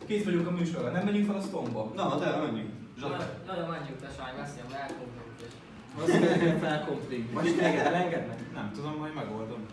Két vagyunk a műsorban, nem menjünk fel a Stone-ba? Na, de menjünk. Nagyon menjünk, te Sány, veszélyem, elkomplink is. Azt mondja, felkomplink. Most téged elengednek? Nem tudom, majd megoldom.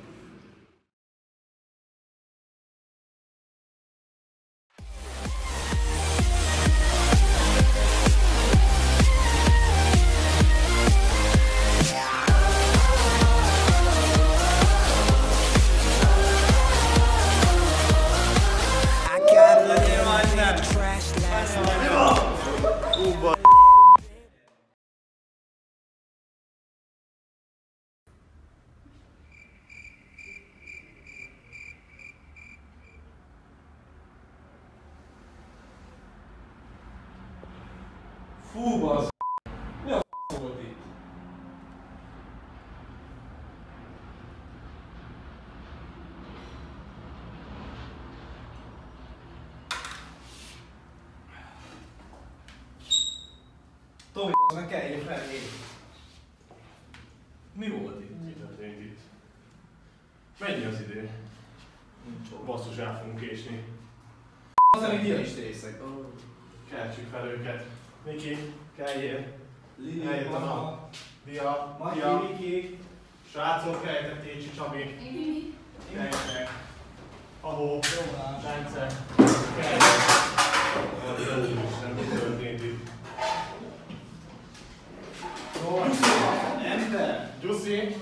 Fú, bassz! Mi a f*** volt itt? Tomi, meg kelljél fel én. Mi volt itt? Mi történt itt? Mennyi az idő? Basszus, el fogunk késni. Az elég ilyen is részek. Keltsük fel őket. Miki, kelljél. Lili, Eljött a Anna, nap. Dia, Matyi, Miki. Srácok, keljetek Técsi, Csabi. Keljetek. Ahó, Bence. Keljetek. Úristen, mi történt itt? Ember! Gyuszi!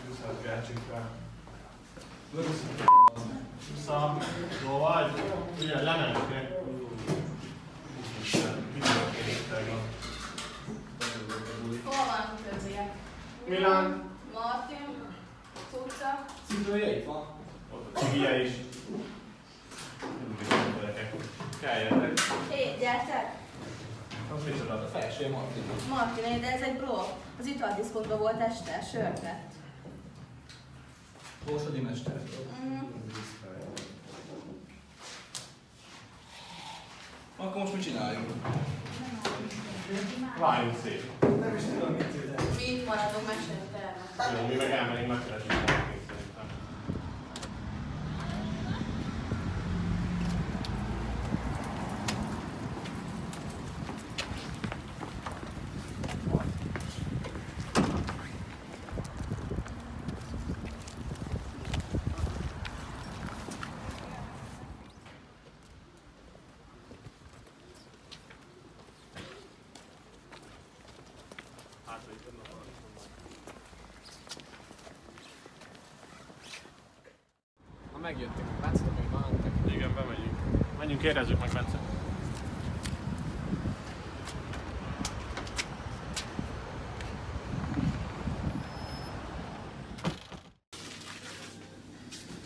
Gyuszát keltsük fel. Gyusza, jó vagy? Ugye, lementek. Úristen, mi történt itt tegnap? Hol van a többiek? Milán. Martin, Cuca. Cipője itt van. Ott a cigije is. Keljetek. Hé, gyertek! Az micsoda? A felső Martin. Martin, de ez egy bro. Az italdiszkontban volt este, sört vett. Borsodi mester. Akkor most mit csináljunk? Várjunk szép. Nem is tudom, mit csinálni. Mi itt maradunk, mesélni terve. Jó, mi meg elmenjünk megkeresni Martint szerintem. Ha megjöttek, Bence, hogy már mentek. Igen, bemegyünk. Menjünk, kérdezzük meg Bence.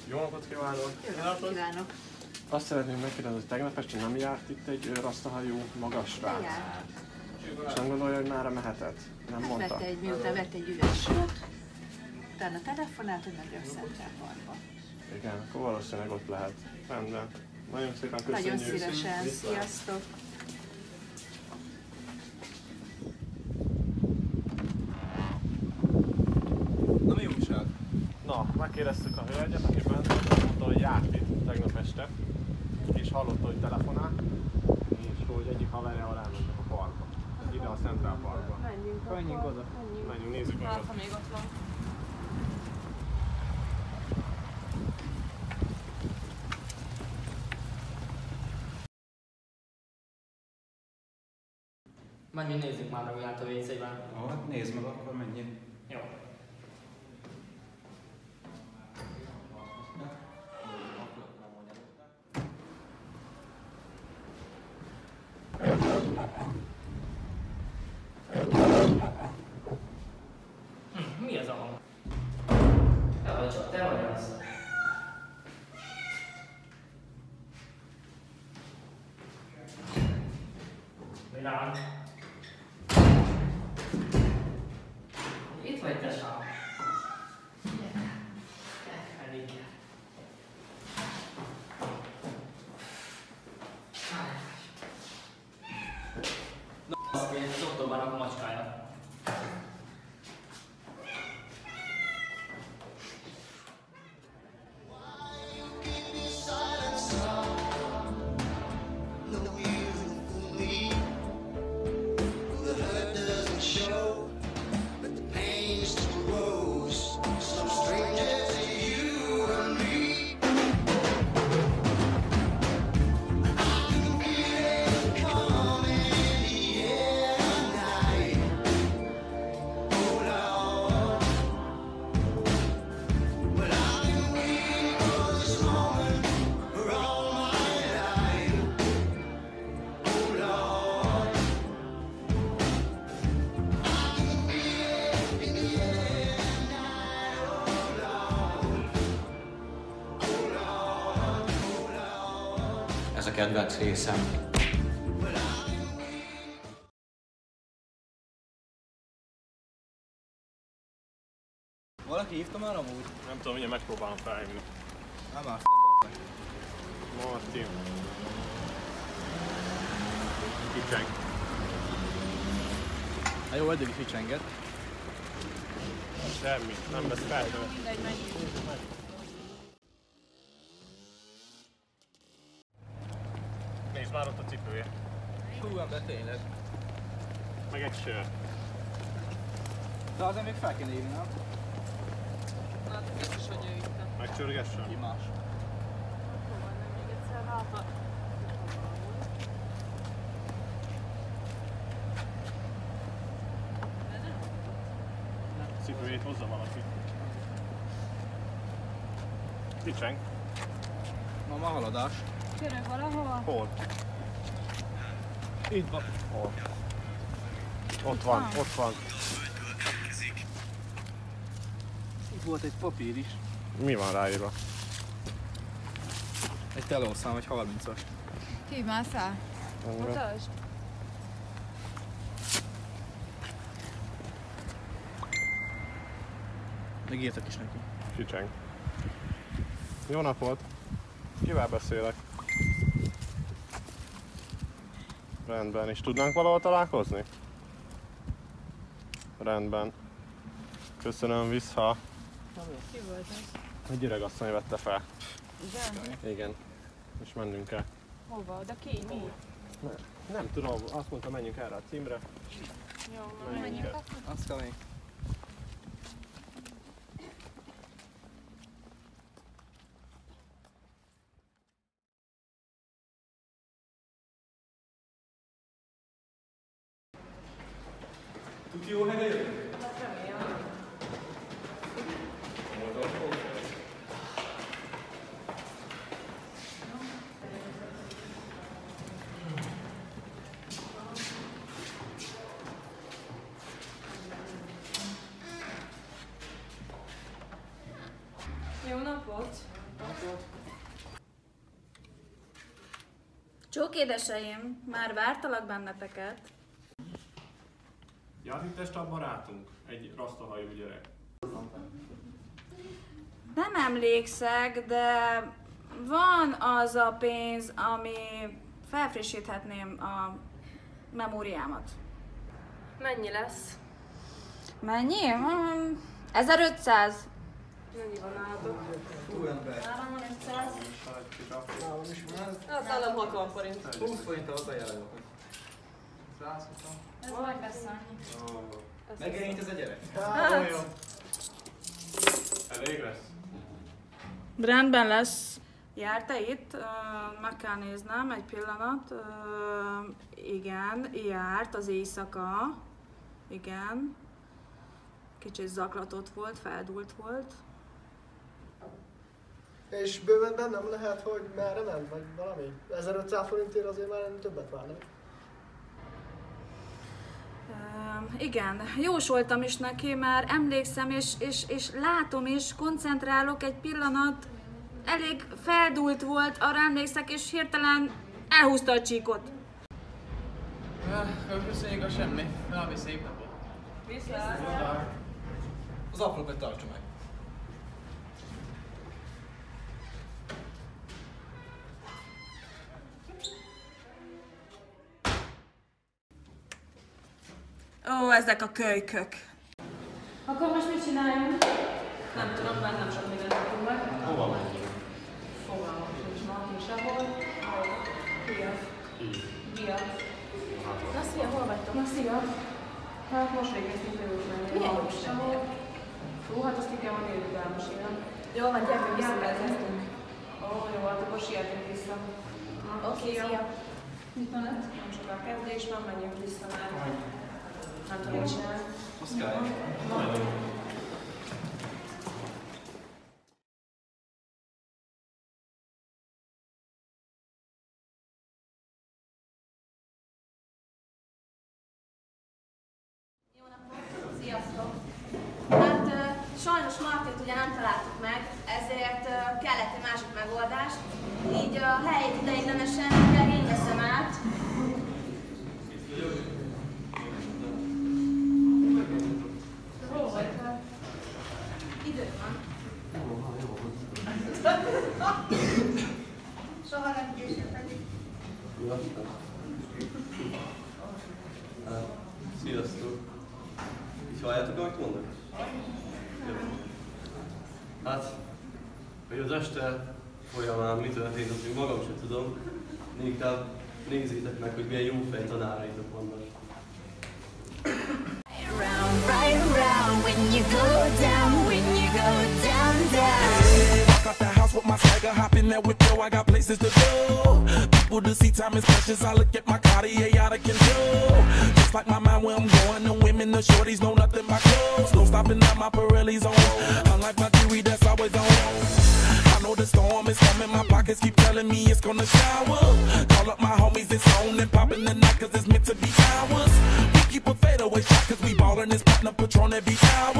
Jó napot kívánok! Kívánok! Azt szeretném megkérdezni, hogy tegnap este nem járt itt egy rasztahajú magas srác? Járt. És nem gondolja, hogy mára mehetett? Nem mondta? Miután vett egy üveg sört, utána telefonált, hogy megy a Central Parkba. Igen, akkor valószínűleg ott lehet. Rendben. Nagyon szépen köszönjük. Nagyon szívesen, sziasztok! Na mi újság? Na, megkérdeztük a hölgyet, aki bent volt, mondta, hogy járt itt tegnap este, és hallotta, hogy telefonál, és hogy egyik haverjával elmentek a parkba. Ide a Central Parkba. Menjünk oda. Menjünk, nézzük meg. Hát, ha még ott van. Menjünk, nézzük már meg át a WC-ben. Hát nézd meg, akkor menjél. Jó. Mi ez a hang? Te vagy az. Milán. Itt vagy te sám? Elég kell. Na, az kész, az otthonban a macskája. kedvenc részem. Valaki hívta már amúgy? Nem tudom, mindjárt megpróbálom felhívni. Nem árt a bazzeg. Martin. Kicseng. Hát jó, eddig is így csengett. Semmi, nem vesz felhívni. Mindegy, menjünk. Nézd már ott a cipője. Hú, ember tényleg. Meg egy sör. De azért még fel kéne írni, nem? Hát biztos, hogy ő itt. Megcsörgessen? Ki más? Hova nem még egyszer látta? Cipőjét hozza valaki. Kicseng. Ma már haladás. Csörög valahova? Hol? Itt van. Hol? Ott van, ott van. Itt volt egy papír is. Mi van ráírva? Egy telószám, egy 30-as. Kimászál? Mutasd. Még írtak is neki. Kicseng. Jó napot! Kivel beszélek? Rendben, és tudnánk valahol találkozni? Rendben. Köszönöm, vissza. Ki volt ez? Egy öregasszony vette fel. Igen? Igen. És mennünk kell. Hova? Oda ki? Mi? Nem tudom, azt mondta, menjünk erre a címre. Jó, Menjünk el. Azt kell még. Tudj jó helyre jövünk? Jó napot! Csók édeseim, már vártalak benneteket. Ja, itt este a barátunk, egy rasztahajú gyerek. Nem emlékszek, de van az a pénz, ami felfrissíthetném a memóriámat. Mennyi lesz? Mennyi? 1500. Mennyi van nálatok? Hú, ember. 3500. Hát nálam 60 forint. 20 forinttal az ajánlok. 120. Ez vagy lesz annyi. Megjelenít ez a gyerek? Hát, Elég lesz? Rendben lesz. Jár-te itt? Meg kell néznem egy pillanat. Igen, járt az éjszaka. Igen. Kicsit zaklatott volt, feldúlt volt. És bőven nem lehet, hogy merre ment, vagy valami? 1500 forintért azért már többet várni. Igen, jósoltam is neki, már emlékszem, és látom is, koncentrálok egy pillanat, elég feldúlt volt, arra emlékszek, és hirtelen elhúzta a csíkot. Köszönjük a semmi. Valami szép napot. viszlát! Az apróbet tartsa meg. Ó, ezek a kölykök. Akkor most mit csináljunk? Nem tudom, mert nem sok mindent tudunk meg. Hova menjünk? Fogalmam sincs ma, nincs sehol. Ki az? Gia. Na szia, hol vagytok? Na szia. Hát most végeztünk jövőt menni. Milyen Nincs sehol. Fú, hát azt igen, hogy élőbb elmesélem. Jó, van, gyertek vissza, elkezdtünk. Ó, jó, hát akkor sietünk vissza. Oké, szia. Mit van ez? Nem soká kezdés van, menjünk vissza, mert nem tudom, mit csinálni. Azt kell. Sziasztok! Hát sajnos Martint ugye nem találtuk meg, ezért ezért kellett egy másik megoldás. Így a helyét ideiglenesen tényleg én veszem át. Hol voltál? Idő van. Soha nem később. Sziasztok! Így halljátok, amit mondok? Hát, hogy az este folyamán mi történt, azt még magam sem tudom. Inkább nézzétek meg, hogy milyen jó fej tanáraitok vannak. Right around when you go down, Walk out the house with my swagger, hop in there with yo, I got places to go. People to see, time is precious, I look at my Cartier out of control. Just like my mind where I'm going, the women, the shorties know nothing but clothes. No stopping at my Pirelli's on, unlike my jewelry that's always on. I know the storm is coming, my pockets keep telling me it's gonna shower. Call up my homies, it's on and popping the night cause it's meant to be ours. We keep a fadeaway shot cause we ballin' this partner Patron every hour.